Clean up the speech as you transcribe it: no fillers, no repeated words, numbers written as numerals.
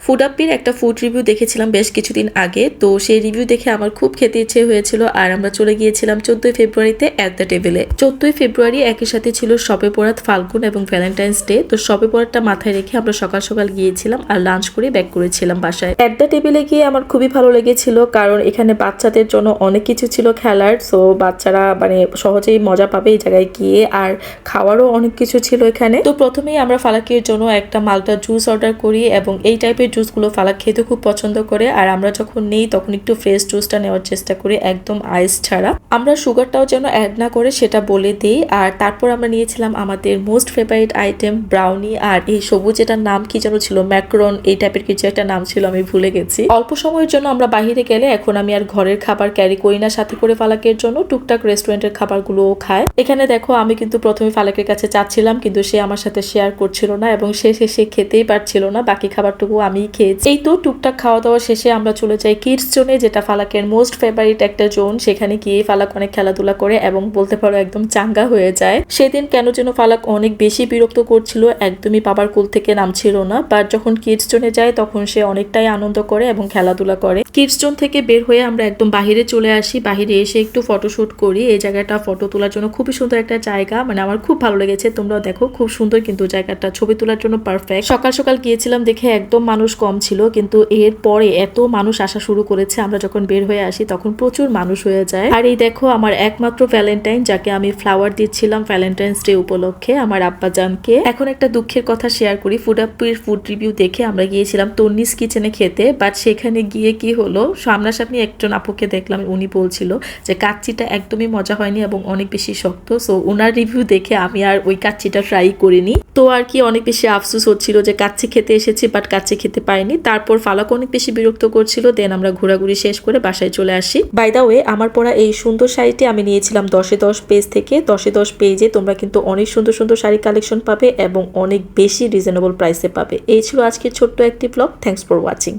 Food আপ্পির একটা food review দেখেছিলাম বেশ কিছুদিন আগে, তো সেই রিভিউ দেখে আমার খুব খেতে ইচ্ছে হয়েছিল আর আমরা চলে গিয়েছিলাম 14 ফেব্রুয়ারিতে অ্যাট দ্য টেবিলে। 14 ফেব্রুয়ারি একই সাথে ছিল শবে বরাত, ফাল্গুন এবং ভ্যালেন্টাইন্স ডে। তো শবে বরাতটা মাথায় রেখে আমরা সকাল সকাল গিয়েছিলাম আর লাঞ্চ করে ব্যাক করেছিলাম বাসায়। অ্যাট দ্য টেবিলে গিয়ে আমার খুবই ভালো লেগেছিল, কারণ এখানে বাচ্চাদের জন্য অনেক কিছু ছিল খেলার। সো বাচ্চারা মানে সহজেই মজা পাবে এই জায়গায় গিয়ে, আর খাওয়ারও অনেক কিছু ছিল এখানে। তো প্রথমেই আমরা ফালাকের জন্য একটা মালটা জুস অর্ডার করি, এবং এই টাইপের জুসগুলো ফালাক খেতে খুব পছন্দ করে। আর আমরা যখন নেই তখন একটু ফ্রেশ জুসটা নেওয়ার চেষ্টা করি, একদম আইস ছাড়া। আমরা সুগারটাও যেন অ্যাড না করে সেটা বলে দিই। আর তারপর আমরা নিয়েছিলাম আমাদের মোস্ট ফেভারিট আইটেম ব্রাউনি, আর এই সবুজ এটার নাম কি যেন ছিল, ম্যাক্রন এই টাইপের কিছু একটা নাম ছিল, আমি ভুলে গেছি। অল্প সময়ের জন্য আমরা বাহিরে গেলে এখন আমি আর ঘরের খাবার ক্যারি করি না সাথে করে ফালাকের জন্য, টুকটাক রেস্টুরেন্টের খাবারগুলোও খায়। এখানে দেখো আমি কিন্তু প্রথমে ফালাকের কাছে চাচ্ছিলাম, কিন্তু সে আমার সাথে শেয়ার করছিল না এবং সে খেতেই পারছিল না, বাকি খাবারটুকু আমি খেয়েছি। এই তো টুকটাক খাওয়া দাওয়া শেষে আমরা চলে যাই কিডস জোনে, যেটা ফালাকের মোস্ট ফেভারিট একটা জোন। সেখানে গিয়ে ফালাক অনেক খেলাধুলা করে এবং বলতে পারো একদম চাঙ্গা হয়ে যায়। সেদিন কেন যেন ফালাক অনেক বেশি বিরক্ত করছিল, একদমই বাবার কোল থেকে নামছিল না, বাট যখন কিডস জোনে যায় তখন সে অনেকটাই আনন্দ করে এবং খেলাধুলা করে। কিডস জোন থেকে বের হয়ে আমরা একদম বাহিরে চলে আসি, বাহিরে এসে একটু ফটোশুট করি। এই জায়গাটা ফটো তোলার জন্য খুবই সুন্দর একটা জায়গা, মানে আমার খুব ভালো লেগেছে। তোমরাও দেখো, খুব সুন্দর কিন্তু জায়গাটা, ছবি তোলার জন্য পারফেক্ট। সকাল সকাল গিয়েছিলাম দেখে একদম মানুষ কম ছিল, কিন্তু এর পরে এত মানুষ আসা শুরু করেছে। আমরা যখন বের হয়ে আসি তখন প্রচুর মানুষ হয়ে যায়। আর এই দেখো আমার একমাত্র ভ্যালেন্টাইন, যাকে আমি ফ্লাওয়ার দিচ্ছিলাম ভ্যালেন্টাইন্স ডে উপলক্ষে আমার আব্বাজানকে। এখন একটা দুঃখের কথা শেয়ার করি, ফুড আপ্পির ফুড রিভিউ দেখে আমরা গিয়েছিলাম তন্নিস কিচেনে খেতে, বাট সেখানে গিয়ে কি হলো, সামনাসামনি একজন আপুকে দেখলাম, উনি বলছিল যে কাচ্চিটা একদমই মজা হয়নি এবং অনেক বেশি শক্ত। সো ওনার রিভিউ দেখে আমি আর ওই কাচ্চিটা ট্রাই করিনি। তো আর কি অনেক বেশি আফসোস হচ্ছিল যে কাচ্চি খেতে এসেছি বাট কাচ্চি খেতে পাইনি। তারপর ফালাক অনেক বেশি বিরক্ত করছিল, দেন আমরা ঘোরাঘুরি শেষ করে বাসায় চলে আসি। বাই দা ওয়ে, আমার পরা এই সুন্দর শাড়িটি আমি নিয়েছিলাম 10-10 পেজ থেকে। 10-10 পেজে তোমরা কিন্তু অনেক সুন্দর সুন্দর শাড়ি কালেকশন পাবে এবং অনেক বেশি রিজনেবল প্রাইসে পাবে। এই ছিল আজকের ছোট্ট একটি ব্লগ। Thanks for watching.